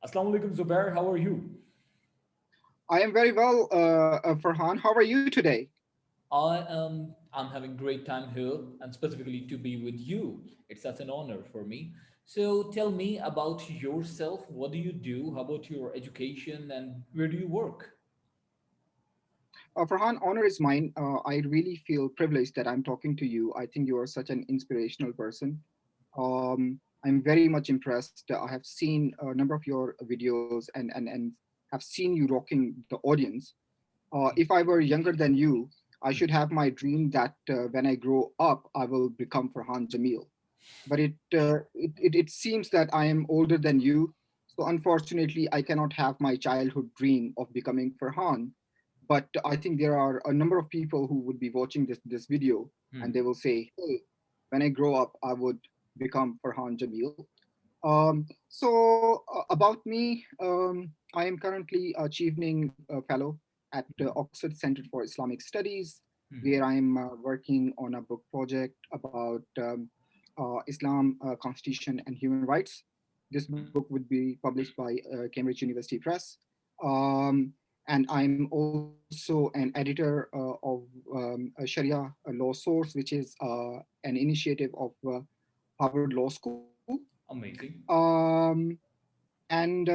Assalamu alaikum, Zubair. How are you? I am very well, Farhan. How are you today? I'm having great time here, and specifically to be with you. It's such an honor for me. So tell me about yourself. What do you do? How about your education, and where do you work? Farhan, honor is mine. I really feel privileged that I'm talking to you. I think you are such an inspirational person. I'm very much impressed. I have seen a number of your videos and have seen you rocking the audience. If I were younger than you, I should have my dream that when I grow up, I will become Farhan Jamil. But it seems that I am older than you. So unfortunately, I cannot have my childhood dream of becoming Farhan. But I think there are a number of people who would be watching this video and Hmm. they will say, hey, when I grow up, I would become Farhan Jamil. About me, I am currently a chief fellow at Oxford Center for Islamic Studies, Hmm. where I am working on a book project about Islam, Constitution, and Human Rights. This book would be published by Cambridge University Press. Um, and I'm also an editor of Sharia Law Source, which is an initiative of Harvard Law School. Amazing. Um, and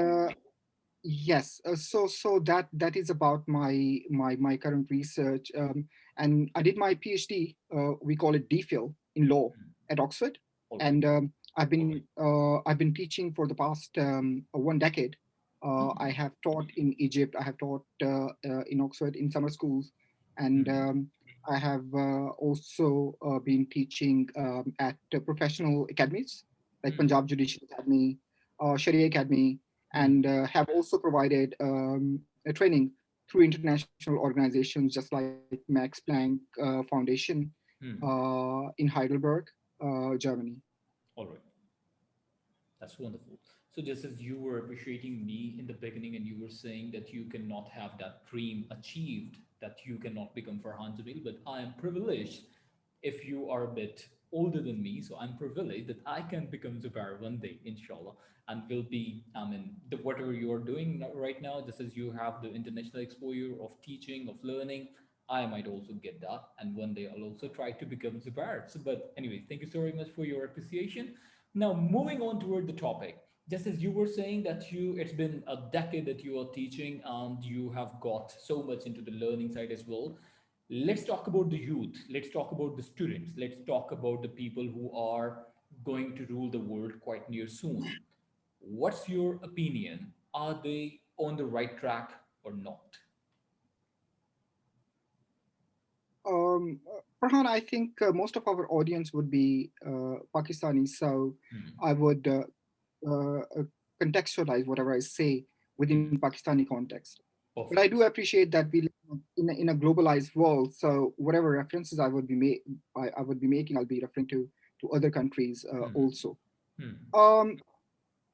Yes, so that is about my current research, and I did my PhD. We call it DPhil in law Hmm. at Oxford, All right. and I've been teaching for the past 1 decade. I have taught in Egypt. I have taught in Oxford in summer schools, and Hmm. I have also been teaching at professional academies like Hmm. Punjab Judicial Academy, Sharia Academy, Hmm. and have also provided a training through international organizations just like Max Planck Foundation Hmm. in Heidelberg, Germany. All right. That's wonderful. So just as you were appreciating me in the beginning and you were saying that you cannot have that dream achieved, that you cannot become Farhan Jamil, but I am privileged if you are a bit older than me. So I'm privileged that I can become Zubair one day, inshallah, and will be, I mean, the whatever you are doing right now, just as you have the international exposure of teaching, of learning, I might also get that. And one day I'll also try to become Zubair. So, but anyway, thank you so very much for your appreciation. Now, moving on toward the topic, just as you were saying that it's been a decade that you are teaching and you have got so much into the learning side as well. Let's talk about the youth. Let's talk about the students. Let's talk about the people who are going to rule the world quite near soon. What's your opinion? Are they on the right track or not? Farhan, I think most of our audience would be Pakistani, so Hmm. I would contextualize whatever I say within Hmm. Pakistani context. But I do Perfect. appreciate that we live in a globalized world. So whatever references I would be making, I'll be referring to other countries Hmm. also. Hmm. Um,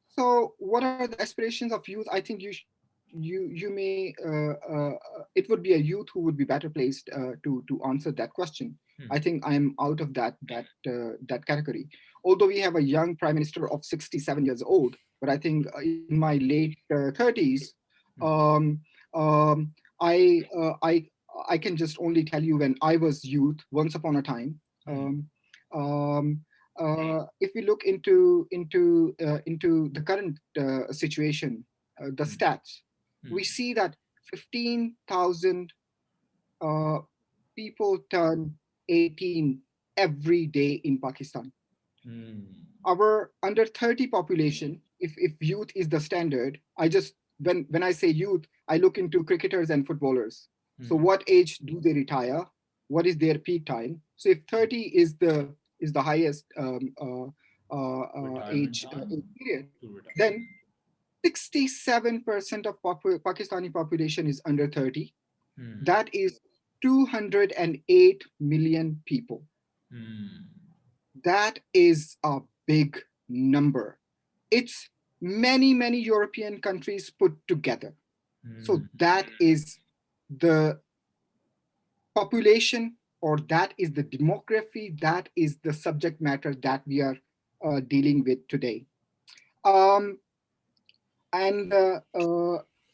so what are the aspirations of youth? I think you may it would be a youth who would be better placed to answer that question. I Hmm. think I'm out of that category. Although we have a young prime minister of 67 years old, but I think in my late 30s, Hmm. um, um, I I can just only tell you when I was youth once upon a time. Hmm. Um, if we look into the current situation, the Hmm. stats, we Hmm. see that 15,000 uh, people turn 18 every day in Pakistan. Hmm. Our under 30 population, if youth is the standard, I just when I say youth, I look into cricketers and footballers. So Hmm. what age do they retire? What is their peak time? So if 30 is the highest Retirement age time period, to retire. then 67% of Pakistani population is under 30. Hmm. That is 208 million people. Hmm. That is a big number. It's many European countries put together. Hmm. So that is the population, or that is the demography, that is the subject matter that we are dealing with today. Um, And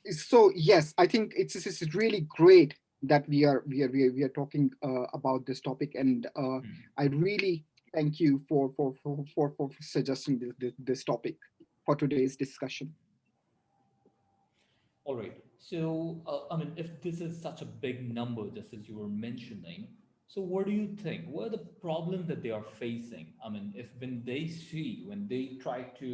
so yes, I think it's really great that we are talking about this topic, and Hmm. I really thank you for suggesting this topic for today's discussion. All right. So, I mean, if this is such a big number, just as you were mentioning, so what do you think? What are the problems that they are facing? I mean, if when they see, when they try to,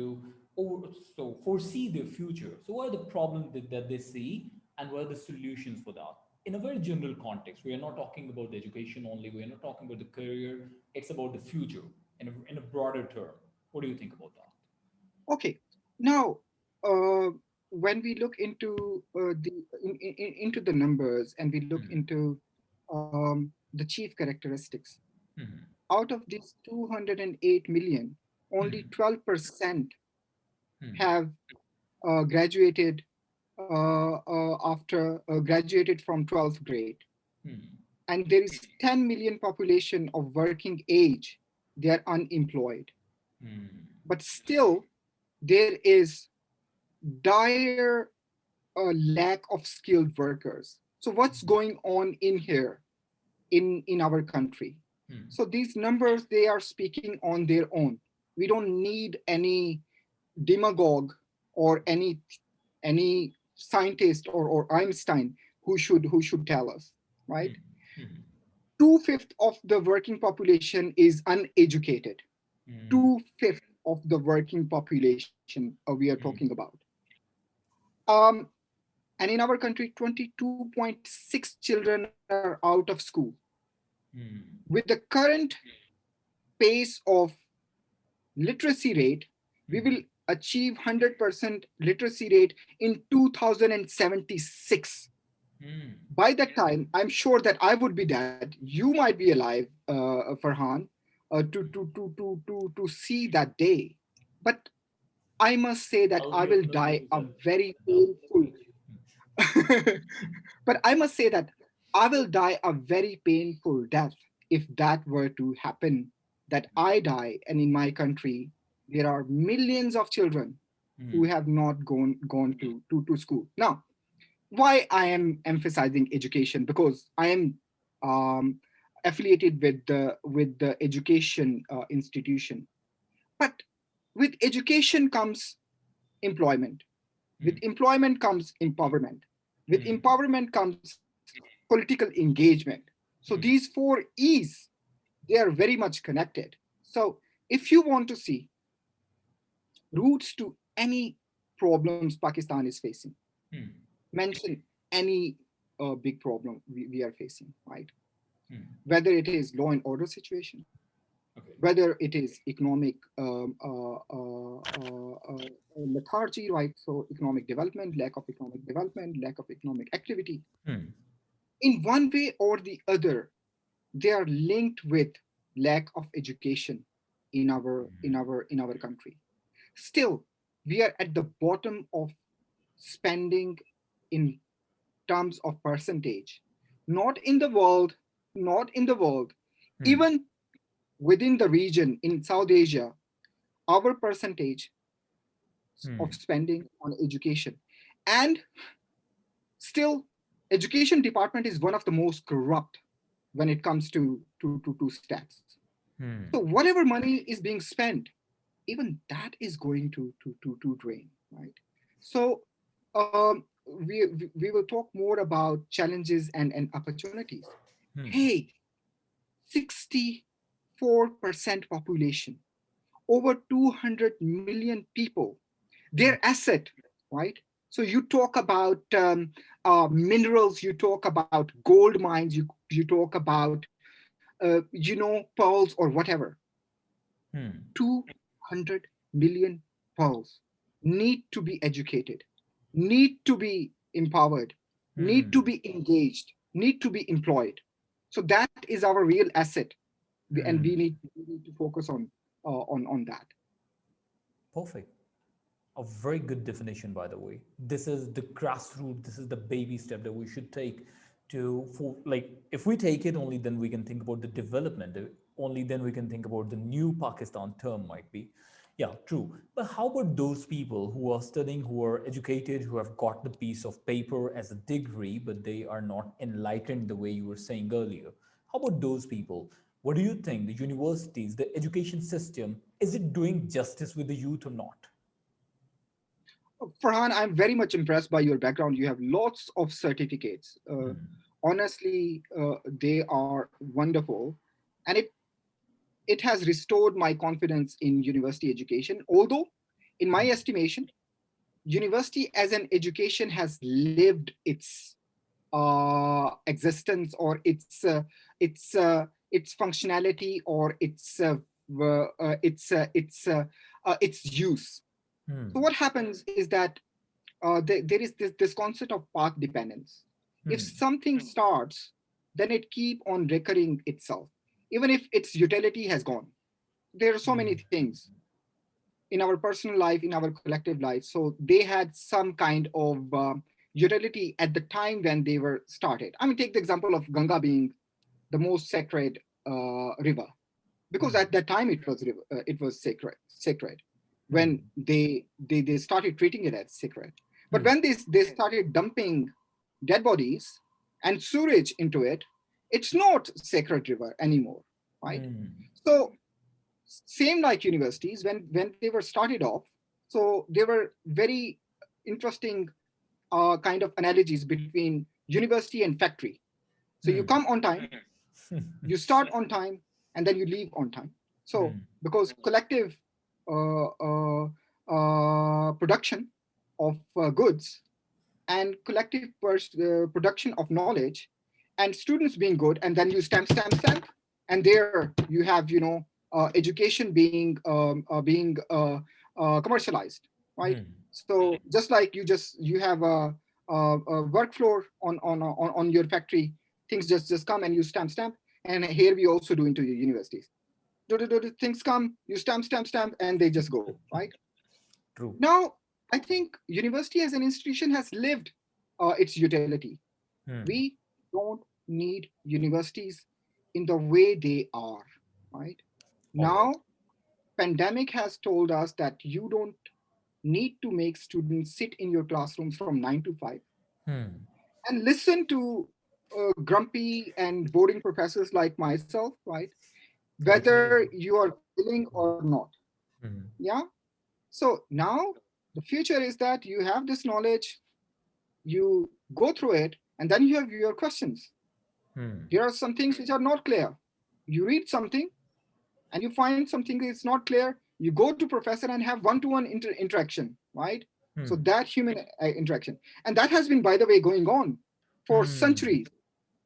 or so foresee their future, so what are the problems that they see, and what are the solutions for that? In a very general context, we are not talking about the education only. We are not talking about the career. It's about the future in a broader term. What do you think about that? Okay, now uh, when we look into into the numbers, and we look Hmm. into the chief characteristics, Hmm. out of these 208 million, only Hmm. 12% Hmm. have graduated after graduated from 12th grade, Hmm. and there is 10 million population of working age, they are unemployed. Hmm. But still there is dire lack of skilled workers. So what's going on in here, in our country? Hmm. So these numbers, they are speaking on their own. We don't need any demagogue or any scientist or Einstein who should tell us, right? Hmm. Hmm. 2/5 of the working population is uneducated. Hmm. 2/5 of the working population we are talking Hmm. about. Um, and in our country, 22.6 children are out of school. Hmm. With the current pace of literacy rate, we will Hmm. achieve 100% literacy rate in 2076. Hmm. By that time, I'm sure that I would be dead. You might be alive, Farhan, to see that day. But I must say that I'll I be of will no die use a then. very And I'll painful. wait you. But I must say that I will die a very painful death if that were to happen. That I die, and in my country there are millions of children who Hmm. have not gone to school. Now, why I am emphasizing education? Because I am um, affiliated with the education institution. But with education comes employment. With Hmm. employment comes empowerment. With Hmm. empowerment comes political engagement. So these Hmm. four E's, they are very much connected. So if you want to see roots to any problems Pakistan is facing, Hmm. mention any big problem we are facing, right? Hmm. Whether it is law and order situation, Okay. whether it is economic lethargy, right? So economic development, lack of economic development, lack of economic activity. Hmm. In one way or the other, they are linked with lack of education in our country. Still, we are at the bottom of spending in terms of percentage. Not in the world, not in the world, Hmm. even within the region in South Asia, our percentage of Hmm. spending on education. And still, education department is one of the most corrupt when it comes to stats. So Hmm. whatever money is being spent, even that is going to drain, right? So we will talk more about challenges and opportunities. Hmm. Hey, 64% population, over 200 million people, Hmm. their asset, right? So you talk about minerals, you talk about gold mines, you talk about pearls or whatever. Hmm. 200 million pearls need to be educated, need to be empowered, need to Hmm. be engaged, need to be employed. So that is our real asset, and we Hmm. need to focus on that. Perfect. A very good definition, by the way. This is the grassroots, this is the baby step that we should take to, for like, if we take it, only then we can think about the development. Only then we can think about the new Pakistan term might be. Yeah, true. But how about those people who are studying, who are educated, who have got the piece of paper as a degree, but they are not enlightened the way you were saying earlier? How about those people? What do you think? The universities, the education system, is it doing justice with the youth or not? Farhan, I'm very much impressed by your background. You have lots of certificates. Honestly, they are wonderful, and it has restored my confidence in university education. Although, in my estimation, university as an education has lived its existence, or its functionality, or its use. So Hmm. what happens is that there is this concept of path dependence. If Hmm. something starts, then it keep on recurring itself, even if its utility has gone. There are so many Hmm. things in our personal life, in our collective life. So they had some kind of utility at the time when they were started. I mean, take the example of Ganga being the most sacred river, because Hmm. at that time it was sacred when Hmm. they started treating it as sacred. But Hmm. when they started dumping dead bodies and sewage into it, it's not sacred river anymore, right? Hmm. So same like universities, when they were started off, so there were very interesting kind of analogies between university and factory. So you Hmm. come on time, you start on time, and then you leave on time. So Hmm. because collective uh, uh, production of goods, and collective production of knowledge, and students being good, and then you stamp, and there you have, education being commercialized, right? Hmm. So just like you have a work floor on your factory, things just come and you stamp, and here we also do into your universities. Things come, you stamp, and they just go, right? True. Now, I think university as an institution has lived its utility. Hmm. We don't need universities in the way they are, right? All right. Now, pandemic has told us that you don't need to make students sit in your classrooms from 9 to 5 Hmm. and listen to grumpy and boring professors like myself, right? Correct. Whether you are willing or not. Hmm. Yeah. So now the future is that you have this knowledge, you go through it, and then you have your questions. Hmm. There are some things which are not clear. You read something and you find something is not clear. You go to professor and have one-to-one interaction, right? So Hmm. that human interaction, and that has been, by the way, going on for Hmm. centuries.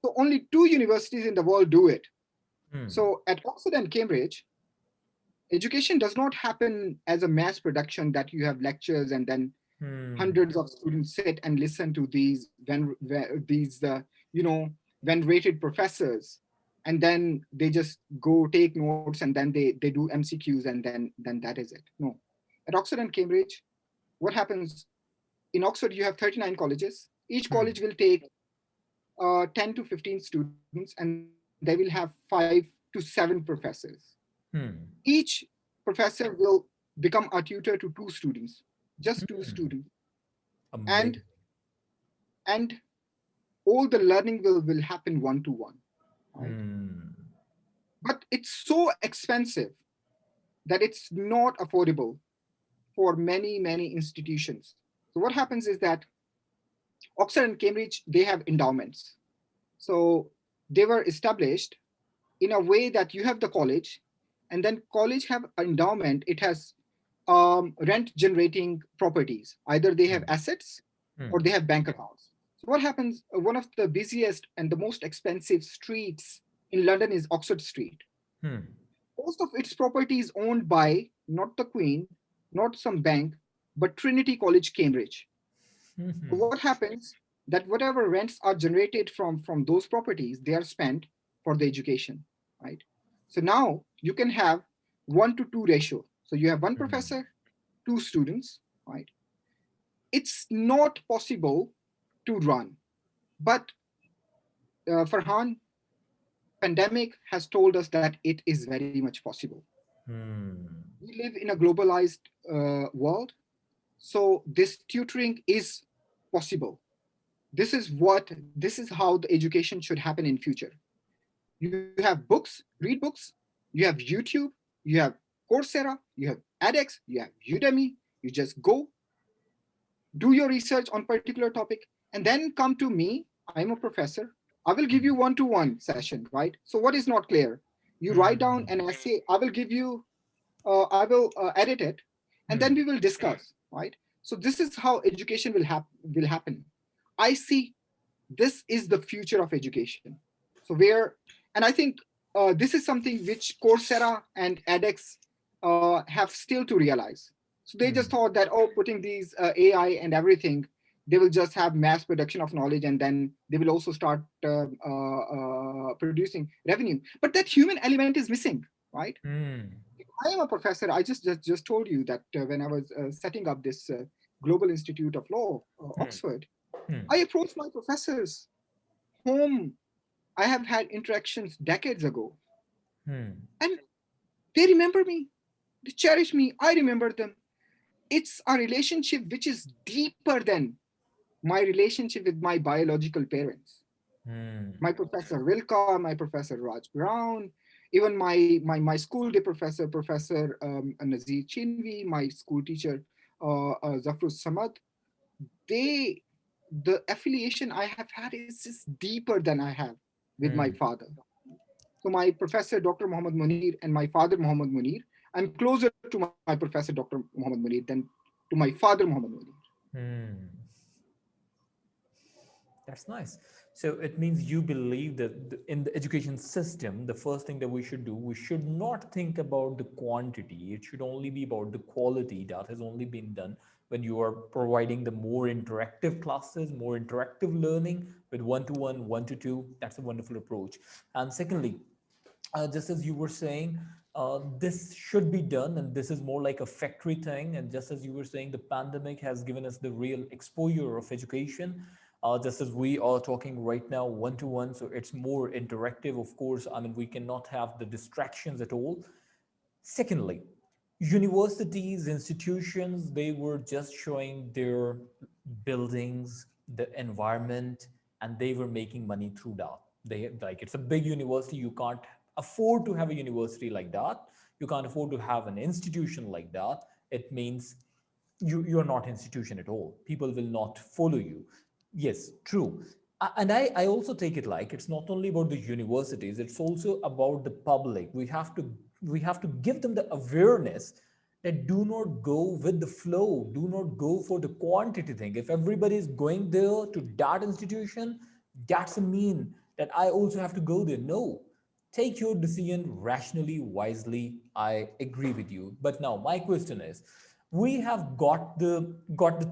So only two universities in the world do it. Hmm. So at Oxford and Cambridge, education does not happen as a mass production that you have lectures and then Hmm. hundreds of students sit and listen to these venerated professors, and then they just go take notes, and then they do MCQs, and then that is it. No. At Oxford and Cambridge, what happens, in Oxford you have 39 colleges. Each Hmm. college will take 10 to 15 students, and they will have 5 to 7 professors. Hmm. Each professor will become a tutor to two students, just two Hmm. students. and Amazing. and all the learning will happen one to one, right? Hmm. But it's so expensive that it's not affordable for many institutions. So what happens is that Oxford and Cambridge, they have endowments. So they were established in a way that you have the college, and then college have endowment. It has rent generating properties. Either they have Hmm. assets or Hmm. they have bank accounts. So what happens? One of the busiest and the most expensive streets in London is Oxford Street. Hmm. Most of its property is owned by not the Queen, not some bank, but Trinity College, Cambridge. So Hmm. what happens, that whatever rents are generated from those properties, they are spent for the education, right? So now you can have 1 to 2 ratio. So you have one Hmm. professor, two students, right? It's not possible to run, but Farhan, pandemic has told us that it is very much possible. Hmm. we live in a globalized world, so this tutoring is possible. This is how the education should happen in future. You have books, read books, you have YouTube, you have Coursera, you have edX, you have Udemy. You just go, do your research on particular topic, and then come to me. I'm a professor. I will give you one-to-one session, right? So what is not clear? You write down Hmm. an essay. I will give you. I will edit it, and then Hmm. we will discuss, right? So this is how education will happen. I see this is the future of education. So where, and I think this is something which Coursera and edX have still to realize. So they just Hmm. thought that, oh, putting these AI and everything, they will just have mass production of knowledge, and then they will also start producing revenue. But that human element is missing, right? Hmm. I am a professor. I just told you that when I was setting up this Global Institute of Law, Hmm. Oxford, Hmm. I approached my professors whom I have had interactions decades ago, Hmm. and they remember me. They cherish me. I remember them. It's a relationship which is deeper than my relationship with my biological parents. Hmm. My professor Wilka, my professor Raj Brown, even my school day professor, Professor Nazir Chinvi, my school teacher Zafrus Samad, they, the affiliation I have had is just deeper than I have with my Hmm. father. So my professor Dr. Muhammad Munir and my father Muhammad Munir, I'm closer to my professor Dr. Muhammad Munir than to my father Muhammad Munir. Hmm. That's nice. So it means you believe that in the education system, the first thing that we should do, we should not think about the quantity. It should only be about the quality. That has only been done when you are providing the more interactive classes, more interactive learning with one-to-one, one-to-two. That's a wonderful approach. And secondly, just as you were saying, this should be done, and this is more like a factory thing. And just as you were saying, the pandemic has given us the real exposure of education. Just as we are talking right now, one to one, so it's more interactive. Of course, I mean, we cannot have the distractions at all. Secondly, universities, institutions, they were just showing their buildings, the environment, and they were making money through that. They like it's a big university. You can't afford to have a university like that. You can't afford to have an institution like that. It means you're not institution at all. People will not follow you. Yes, true. And I also take it like it's not only about the universities, it's also about the public. We have to give them the awareness that do not go with the flow, do not go for the quantity thing. If everybody is going there to that institution, that's a mean that I also have to go there. No, take your decision rationally, wisely. I agree with you. But now my question is, we have got the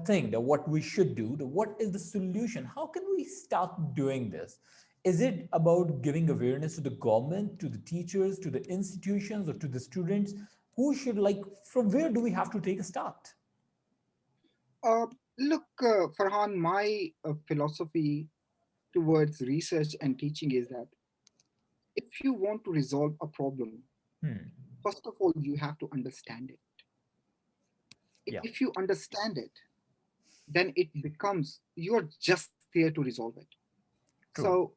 thing that what we should do, the what is the solution, how can we start doing this? Is it about giving awareness to the government, to the teachers, to the institutions, or to the students? Who should, like, from where do we have to take a start? Look, Farhan, my philosophy towards research and teaching is that if you want to resolve a problem, Hmm. first of all, you have to understand it. Yeah. If you understand it, then it becomes you're just there to resolve it. True. So,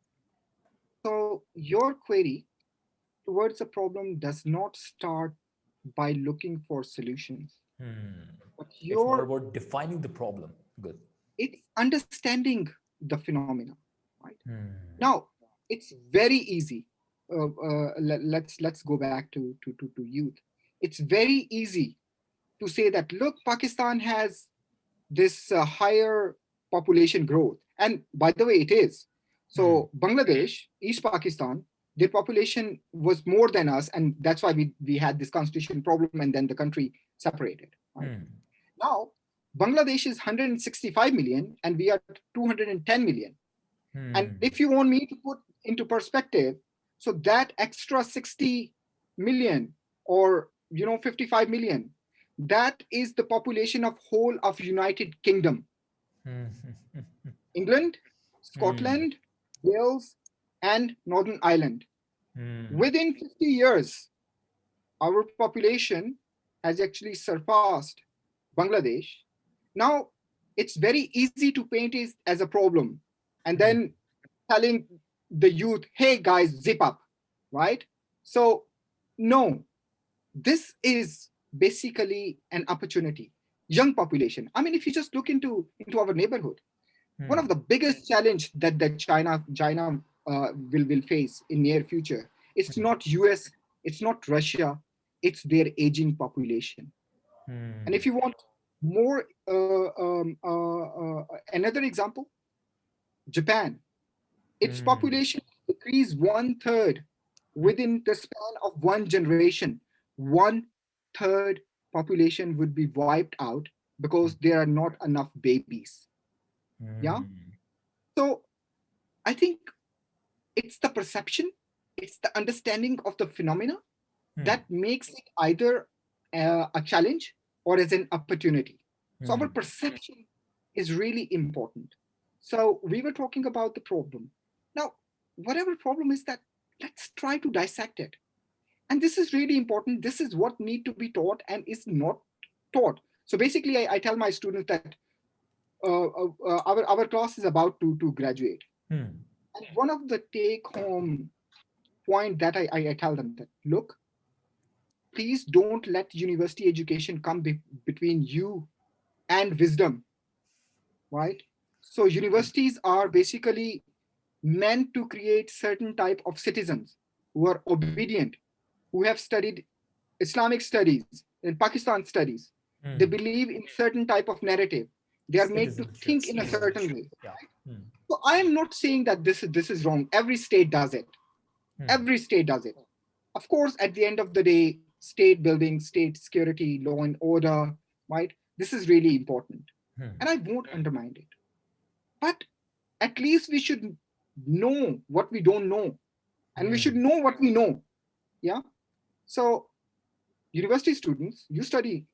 so your query towards a problem does not start by looking for solutions, Hmm. but It's more your about defining the problem. Good. it's understanding the phenomena, right? Hmm. Now, it's very easy. Let's go back to youth. It's very easy to say that look, Pakistan has this higher population growth, and by the way, it is. Hmm. So Bangladesh, East Pakistan, their population was more than us, and that's why we had this constitution problem, and then the country separated. Right Hmm. now, Bangladesh is 165 million, and we are 210 million. And Hmm. if you want me to put into perspective, so that extra 60 million or 55 million, that is the population of whole of United Kingdom, Hmm. England, Hmm. Scotland, Wales, and Northern Ireland. Hmm. Within 50 years, our population has actually surpassed Bangladesh. Now it's very easy to paint it as a problem and Hmm. then telling the youth, hey guys, zip up, right? So, no, this is basically an opportunity. Young population. I mean, if you just look into our neighborhood, one of Hmm. the biggest challenge that China will face in near future. It's Hmm. not US, it's not Russia, it's their aging population. And if Hmm. you want more, another example, Japan, its Hmm. population decreased one third within the span of one generation. One third population would be wiped out because there are not enough babies. Yeah. Hmm. So I think it's the perception, it's the understanding of the phenomena Hmm. that makes it either a challenge or as an opportunity. So our Hmm. perception is really important. So we were talking about the problem. Now, whatever problem is that, let's try to dissect it. And this is really important. This is what need to be taught and is not taught. So basically, I tell my students that our class is about to graduate. Hmm. And one of the take home point that I tell them that, look, please don't let university education come between you and wisdom, right? So universities are basically meant to create certain type of citizens who are obedient, who have studied Islamic studies and Pakistan studies. They Hmm. believe in certain type of narrative. They are made to Citizenship. think in a Hmm. certain way. Yeah. Hmm. So I am not saying that this is wrong. Every state does it. Hmm. Every state does it. Of course, at the end of the day, state building, state security, law and order, right? This is really important. Hmm. And I won't undermine it. But at least we should know what we don't know. And we should Hmm. know what we know. Yeah. So university students, you study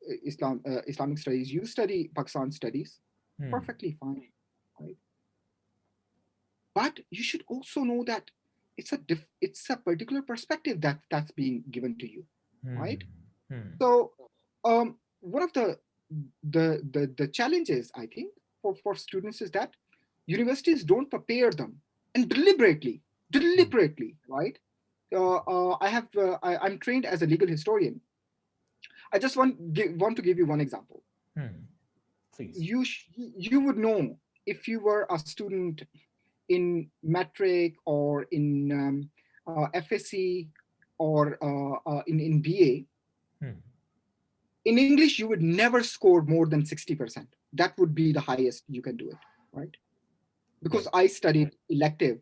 Islamic studies, you study Pakistan studies, Hmm. perfectly fine. Right? But you should also know that it's a particular perspective that's being given to you, Hmm. right? Hmm. So one of the challenges I think for students is that universities don't prepare them and Hmm. deliberately, right? I'm trained as a legal historian. I just want to give you one example. Hmm. Please. You would know if you were a student in metric or in FSC or in BA. Hmm. In English, you would never score more than 60%. That would be the highest you can do it, right? Because Right. I studied elective.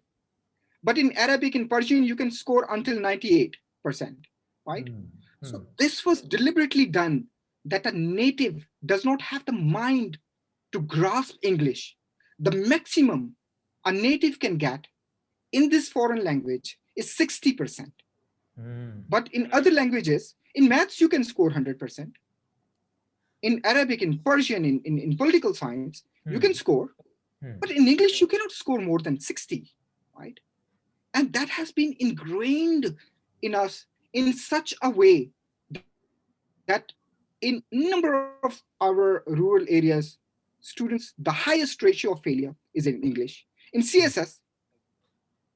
But in Arabic and Persian, you can score until 98%, right? Hmm. So Hmm. this was deliberately done that a native does not have the mind to grasp English. The maximum a native can get in this foreign language is 60%. Hmm. But in other languages, in maths, you can score 100%. In Arabic, in Persian, in political science, you can Hmm. score. Hmm. But in English, you cannot score more than 60, right? And that has been ingrained in us in such a way that in number of our rural areas, students, the highest ratio of failure is in English. In CSS,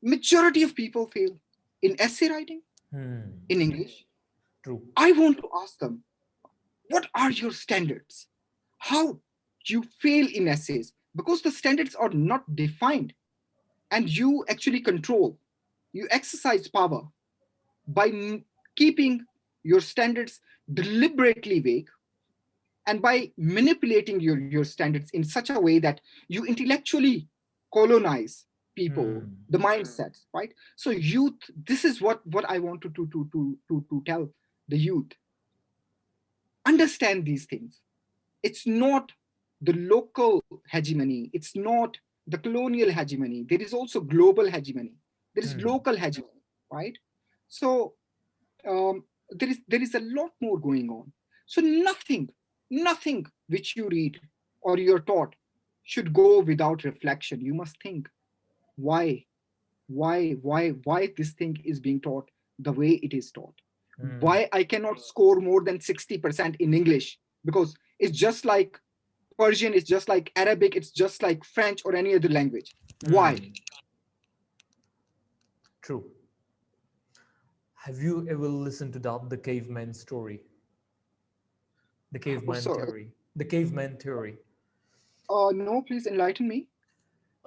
majority of people fail. In essay writing, Hmm. in English, True. I want to ask them, what are your standards? How you fail in essays? Because the standards are not defined and you actually control, you exercise power by keeping your standards deliberately vague and by manipulating your standards in such a way that you intellectually colonize people, Hmm. the mindsets, right? So youth, this is what I want to tell the youth. Understand these things. It's not the local hegemony, it's not the colonial hegemony. There is also global hegemony, there is Hmm. local hegemony, right? So there is a lot more going on. So nothing which you read or you're taught should go without reflection. You must think why why this thing is being taught the way it is taught. Hmm. Why I cannot score more than 60% in English? Because it's just like Persian, it's just like Arabic, it's just like French or any other language. Why? Hmm. True. Have you ever listened to the caveman story, the Oh, caveman so, theory, the caveman theory? no, please enlighten me.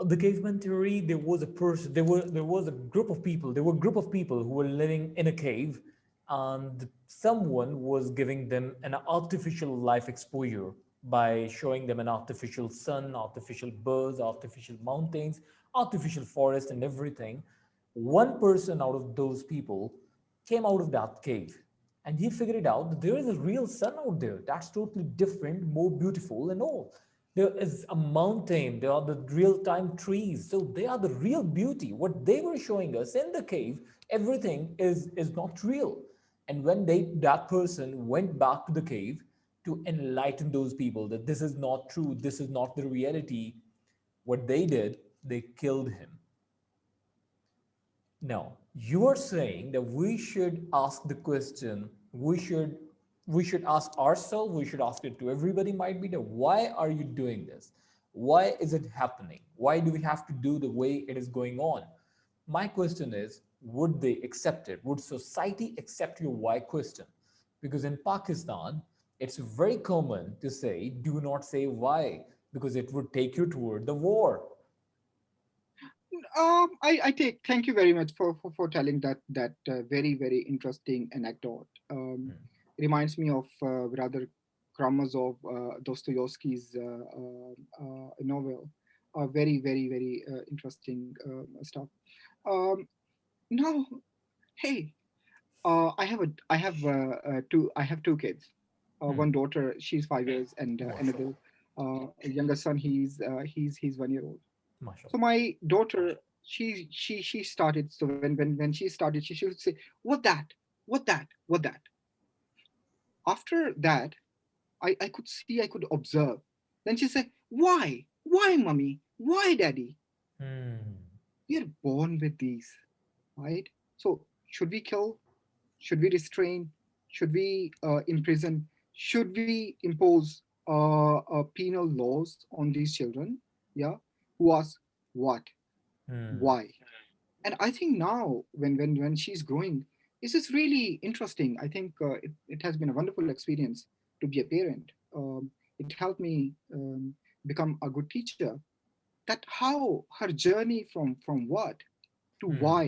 The caveman theory, there was a person, there was a group of people, there were a group of people who were living in a cave, and someone was giving them an artificial life exposure by showing them an artificial sun, artificial birds, artificial mountains, artificial forest, and everything. One person out of those people came out of that cave, and he figured it out that there is a real sun out there that's totally different, more beautiful, and all. There is a mountain, there are the real time trees. So they are the real beauty. What they were showing us in the cave, everything is not real. And when that person went back to the cave to enlighten those people that this is not true, this is not the reality, what they did, they killed him. Now, you are saying that we should ask the question, we should ask ourselves, we should ask it to everybody, might be that why are you doing this? Why is it happening? Why do we have to do the way it is going on? My question is, would they accept it? Would society accept your why question? Because in Pakistan, it's very common to say, do not say why, because it would take you toward the war. I take. Thank you very much for telling that very very interesting anecdote. Reminds me of rather Karamazov, Dostoevsky's novel. Very very very interesting stuff. Um, Now, hey, I have two kids. Hmm. One daughter, she's 5 years, and Mashallah. another younger son. He's 1 year old. So Mashallah. my daughter, she started. So when she started, she would say, "What that? What that? What that?" After that, I could see, I could observe. Then she said, "Why? Why, mommy? Why, daddy? Hmm. We are born with these, right? So should we kill? Should we restrain? Should we imprison? Should we impose penal laws on these children? Yeah, who ask what, Hmm. why? And I think now when she's growing, this is really interesting. I think it has been a wonderful experience to be a parent. It helped me become a good teacher. That how her journey from what to Hmm. why,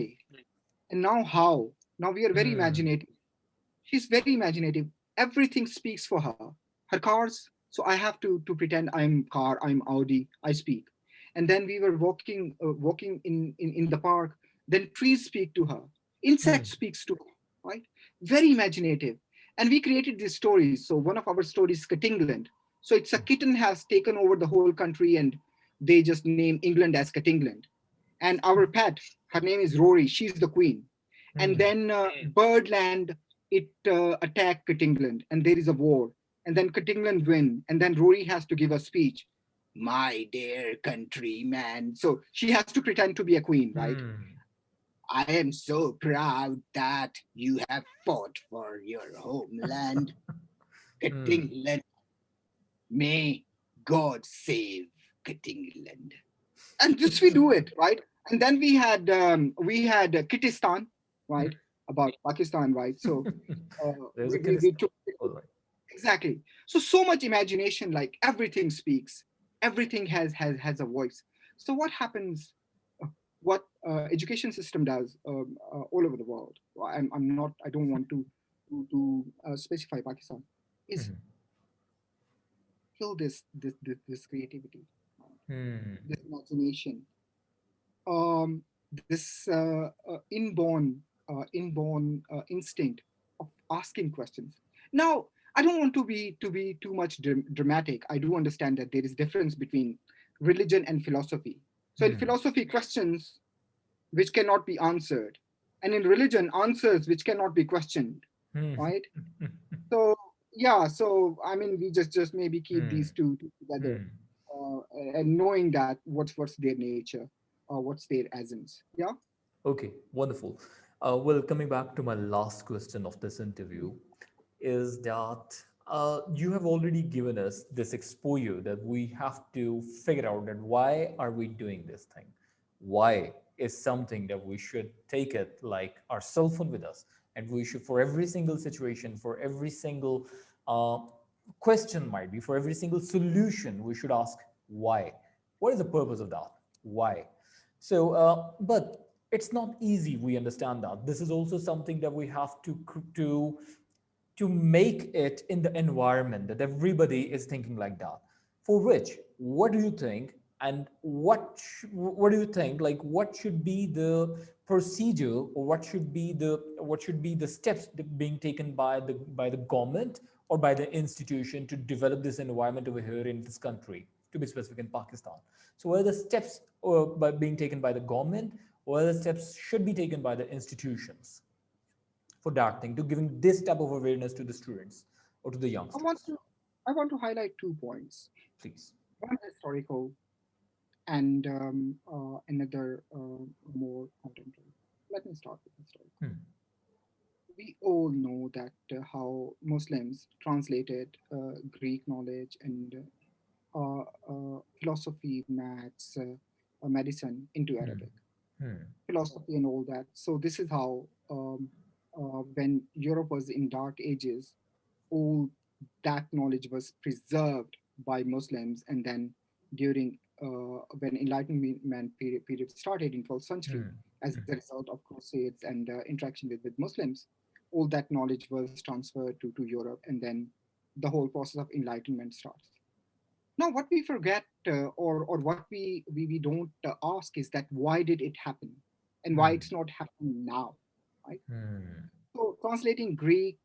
and now how. Now we are very Hmm. imaginative. She's very imaginative. Everything speaks for her. Her cars. So I have to pretend I'm car, I'm Audi, I speak. And then we were walking in the park. Then trees speak to her. Hmm. Insect speaks to her, right? Very imaginative. And we created these stories. So one of our stories is England. So it's a kitten has taken over the whole country, and they just name England as England. And our pet, her name is Rory. She's the queen. And Hmm. then Birdland, it attack England, and there is a war. And then England win, and then Rory has to give a speech. My dear countryman. So she has to pretend to be a queen, right? Hmm. I am so proud that you have fought for your homeland, Hmm. England. May God save England. And just we do it, right? And then we had Kittistan, right? About Pakistan, right? So There's a we Kyrgyzstan. took All right. exactly. So much imagination, like everything speaks, everything has a voice. So what happens? What education system does all over the world? I'm not. I don't want to specify Pakistan. Is Hmm. kill this creativity, Hmm. this imagination, this instinct of asking questions. Now, I don't want to be too much dramatic. I do understand that there is difference between religion and philosophy. So in Hmm. philosophy, questions which cannot be answered, and in religion, answers which cannot be questioned, Hmm. right? So yeah, so I mean, we just maybe keep Hmm. these two together, Hmm. uh, and knowing that what's their nature, or what's their essence. Yeah. Okay, wonderful. Well, coming back to my last question of this interview, is that you have already given us this exposure that we have to figure out that why are we doing this thing? Why is something that we should take it like our cell phone with us, and we should, for every single situation, for every single uh, question, might be for every single solution, we should ask why. What is the purpose of that? Why? So, but it's not easy. We understand that. This is also something that we have to make it in the environment that everybody is thinking like that. For which, what do you think? And what do you think? Like, what should be the procedure, or what should be the steps that being taken by the government or by the institution to develop this environment over here in this country, to be specific in Pakistan? So, what are the steps by being taken by the government? What are the steps should be taken by the institutions for that thing, to giving this type of awareness to the students or to the I want youngsters? to I want to highlight 2 points. Please. One historical and another more contemporary. Let me start with historical. Hmm. We all know that how Muslims translated Greek knowledge and philosophy, maths, medicine into Hmm. Arabic, Hmm. philosophy and all that. So this is how when Europe was in dark ages, all that knowledge was preserved by Muslims, and then during when Enlightenment period started in 12th century, Hmm. as a result of crusades and interaction with Muslims, all that knowledge was transferred to Europe, and then the whole process of Enlightenment starts. Now, what we forget or what we don't ask is that why did it happen, and why Hmm. it's not happening now, right? Hmm. So translating Greek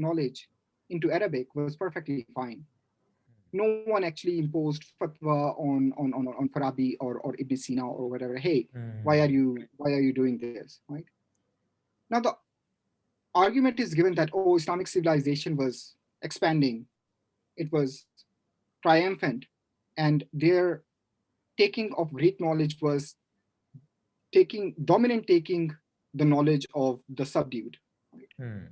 knowledge into Arabic was perfectly fine. No one actually imposed fatwa on Farabi or Ibn Sina or whatever. Hey, Hmm. why are you doing this? Right now, the argument is given that oh, Islamic civilization was expanding, it was triumphant, and their taking of Greek knowledge was taking the knowledge of the subdued. Right? Hmm.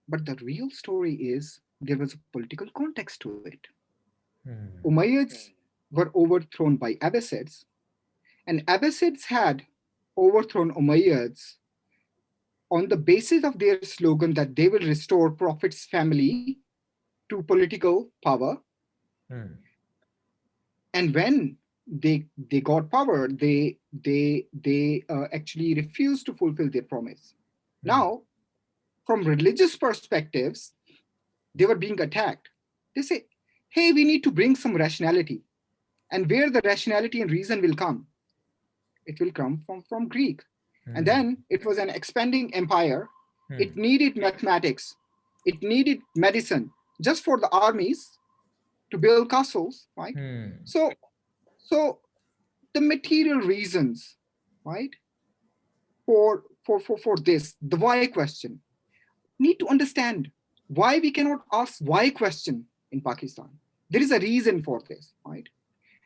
But the real story is there was a political context to it. Hmm. Umayyads were overthrown by Abbasids, and Abbasids had overthrown Umayyads on the basis of their slogan that they will restore Prophet's family to political power. Hmm. And when they got power, they actually refused to fulfill their promise. Hmm. Now, from religious perspectives, they were being attacked. They say, hey, we need to bring some rationality. And where the rationality and reason will come, it will come from Greek. And Hmm. then it was an expanding empire. Hmm. It needed mathematics, it needed medicine just for the armies to build castles, right? Hmm. So, so the material reasons, right, for this, the why question, need to understand why we cannot ask why question in Pakistan. There is a reason for this, right?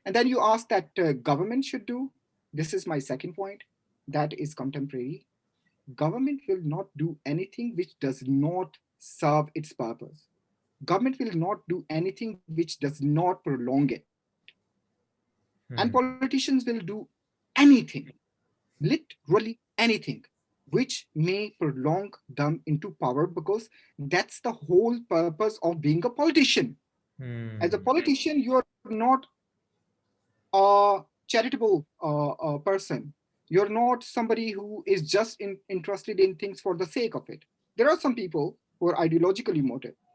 And then you ask that government should do. This is my second point. That is contemporary. Government will not do anything which does not serve its purpose. Government will not do anything which does not prolong it. And Hmm. politicians will do anything, literally anything, which may prolong them into power because that's the whole purpose of being a politician. As a Hmm. politician, you're not a charitable person. You're not somebody who is just interested in things for the sake of it. There are some people who are ideologically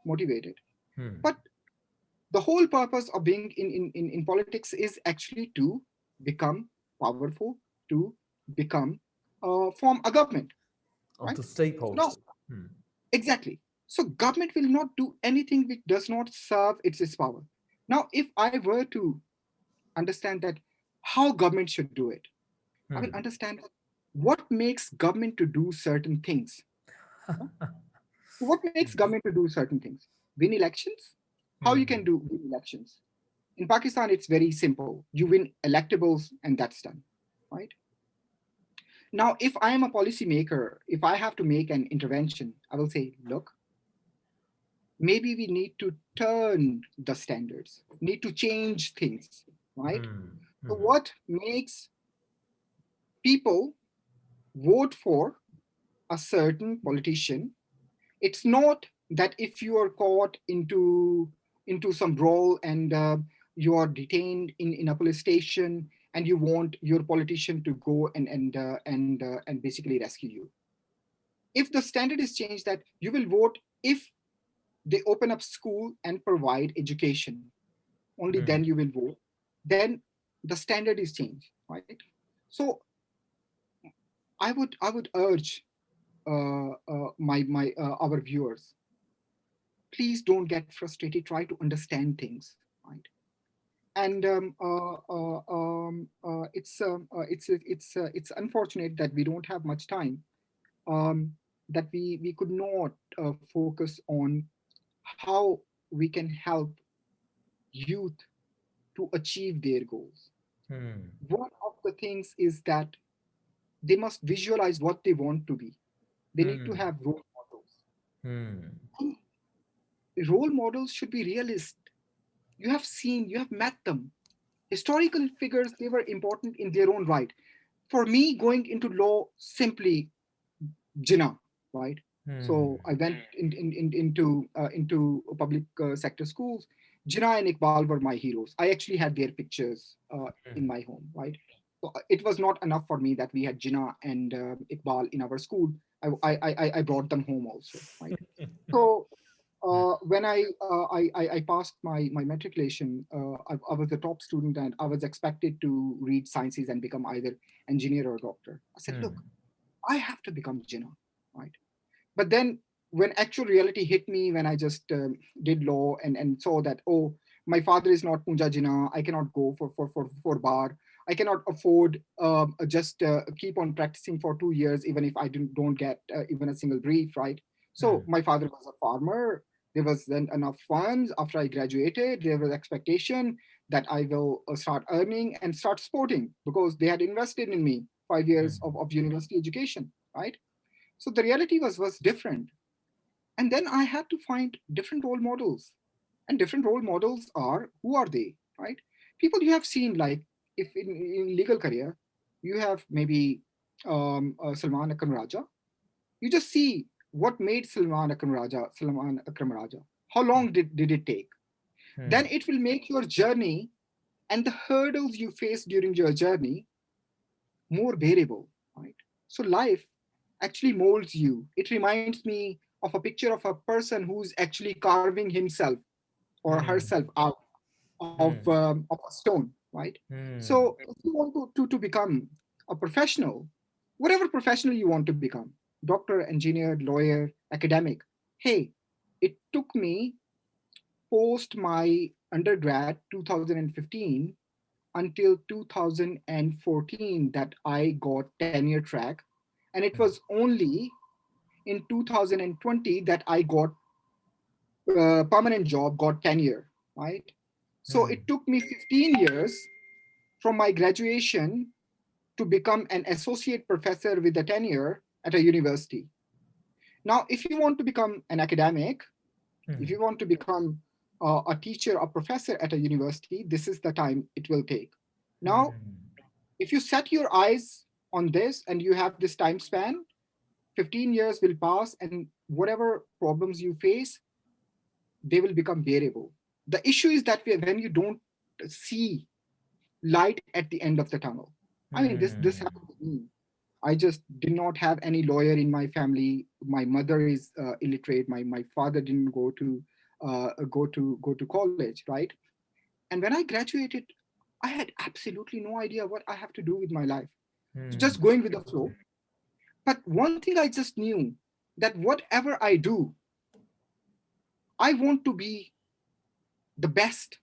motivated, Hmm. but the whole purpose of being in politics is actually to become powerful, to become form a government, right? To stay So now, powerful. Hmm. exactly. So government will not do anything which does not serve its power. Now, if I were to understand that how government should do it, I will Hmm. understand what makes government to do certain things. Huh? What makes government to do certain things? Win elections? How you can Hmm. do win elections? In Pakistan, it's very simple. You win electables and that's done, right? Now, if I am a policymaker, if I have to make an intervention, I will say, look, maybe we need to turn the standards, need to change things, right? Hmm. So Hmm. what makes people vote for a certain politician? It's not that if you are caught into some brawl and you are detained in a police station and you want your politician to go and basically rescue you. If the standard is changed that you will vote if they open up school and provide education, only Hmm. then you will vote, then the standard is changed, right? So I would urge my our viewers, please don't get frustrated, try to understand things, right? And it's unfortunate that we don't have much time, um, that we could not focus on how we can help youth to achieve their goals. Hmm. One of the things is that they must visualize what they want to be. They need to Hmm. have role models. Hmm. And role models should be realist. You have seen, you have met them. Historical figures, they were important in their own right. For me, going into law simply Jinnah, right? Hmm. So I went into public sector schools. Jinnah and Iqbal were my heroes. I actually had their pictures in Hmm. my home, right? So it was not enough for me that we had Jinnah and Iqbal in our school. I brought them home also, right? So when I passed my matriculation, I was the top student and I was expected to read sciences and become either engineer or doctor. I said, look, Hmm. I have to become Jinnah, right? But then when actual reality hit me, when I just did law and saw that, oh, my father is not Punja Jinnah, I cannot go for bar. I cannot afford just keep on practicing for 2 years, even if I don't get even a single brief, right? So Hmm. my father was a farmer. There was then enough funds after I graduated. There was expectation that I will start earning and start sporting because they had invested in me 5 years Hmm. of university education, right? So the reality was different. And then I had to find different role models. And different role models are, who are they, right? People you have seen, like if in legal career, you have maybe Salman Akram Raja. You just see what made Salman Akram Raja. How long did it take? Hmm. Then it will make your journey and the hurdles you face during your journey more bearable, right? So life actually molds you. It reminds me of a picture of a person who's actually carving himself or Hmm. herself out Hmm. of a stone, right? Hmm. So if you want to become a professional, whatever professional you want to become, doctor, engineer, lawyer, academic, hey, it took me post my undergrad 2015 until 2014 that I got tenure track. And it was only in 2020 that I got permanent job, got tenure, right? So Hmm. it took me 15 years from my graduation to become an associate professor with a tenure at a university. Now, if you want to become an academic, if Hmm. you want to become a teacher or professor at a university, this is the time it will take. Now, Hmm. if you set your eyes on this and you have this time span, 15 years will pass and whatever problems you face, they will become bearable. The issue is that when you don't see light at the end of the tunnel. I mean, this Hmm. happened to me. I just did not have any lawyer in my family. My mother is illiterate. My father didn't go to college, right? And when I graduated, I had absolutely no idea what I have to do with my life. So Hmm. just going with the flow. But one thing I just knew, that whatever I do, I want to be the best,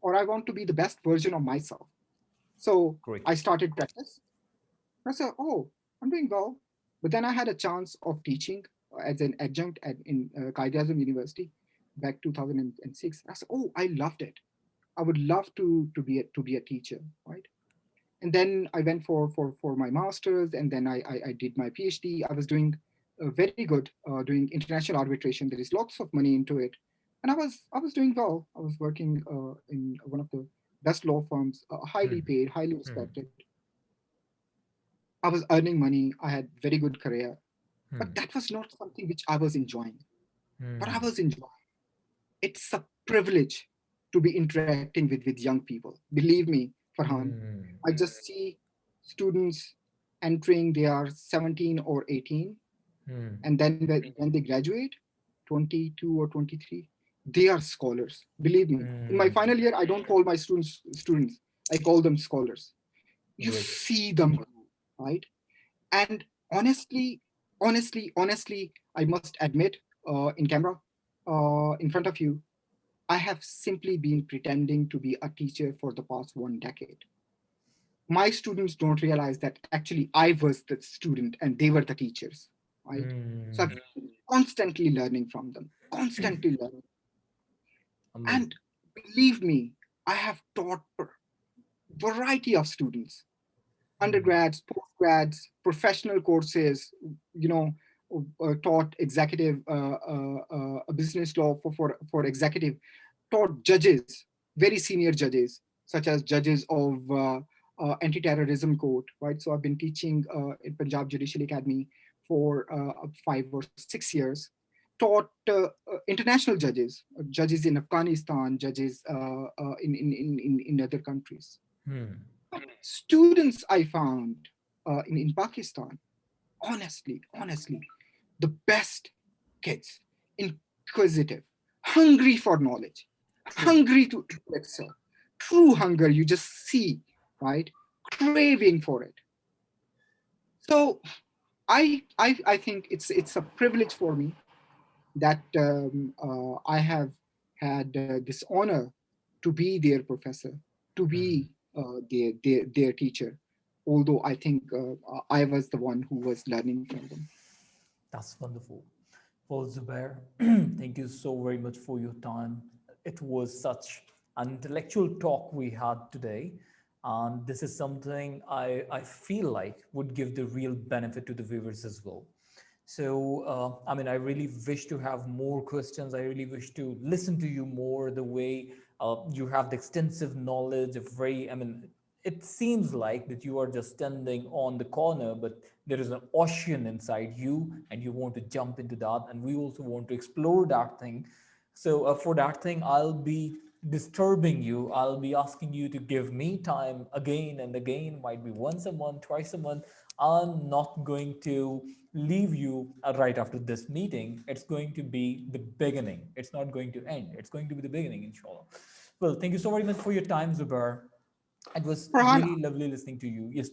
or I want to be the best version of myself. So Great. I started practice. I said, oh, I'm doing well. But then I had a chance of teaching as an adjunct in Qaid-e-Azam University back 2006. I said, oh, I loved it. I would love to be a teacher, right? and then I went for my master's, and then I did my PhD. I was doing very good, doing international arbitration. There is lots of money into it, and I was doing well. I was working in one of the best law firms, highly Hmm. paid, highly Hmm. respected. I was earning money. I had very good career, but Hmm. that was not something which I was enjoying. But I Hmm. was enjoying. It's a privilege to be interacting with young people. Believe me, Farhan, Hmm. I just see students entering, they are 17 or 18, Hmm. and then when they graduate, 22 or 23, they are scholars. Believe me, in my Hmm. final year, I don't call my students, I call them scholars. You Great. see them grow, right? And honestly, honestly, I must admit, in camera, in front of you, I have simply been pretending to be a teacher for the past 1 decade. My students don't realize that actually I was the student and they were the teachers, right? So I've Hmm. been constantly learning from them, constantly learning. And Amazing. believe me, I have taught variety of students, Hmm. undergrads, postgrads, professional courses, you know, taught executive business law for executive, taught judges, very senior judges, such as judges of anti-terrorism court, right? So I've been teaching in Punjab Judicial Academy for 5 or 6 years. Taught international judges, judges in Afghanistan, judges in other countries. Hmm. Students I found in Pakistan, honestly, the best kids, inquisitive, hungry for knowledge, True. hungry to excel, true hunger you just see, right? Craving for it. So I think it's a privilege for me that I have had this honor to be their professor, to Hmm. be their teacher. Although I think I was the one who was learning from them. That's wonderful. Well, Zubair, thank you so very much for your time. It was such an intellectual talk we had today. And this is something I feel like would give the real benefit to the viewers as well. So, I mean, I really wish to have more questions. I really wish to listen to you more the way you have the extensive knowledge of very, I mean, it seems like that you are just standing on the corner, but there is an ocean inside you and you want to jump into that. And we also want to explore that thing. So for that thing, I'll be disturbing you. I'll be asking you to give me time again and again, might be once a month, twice a month. I'm not going to leave you right after this meeting. It's going to be the beginning. It's not going to end. It's going to be the beginning, inshallah. Well, thank you so very much for your time, Zubair. It was Farhan, really lovely listening to you. Yes,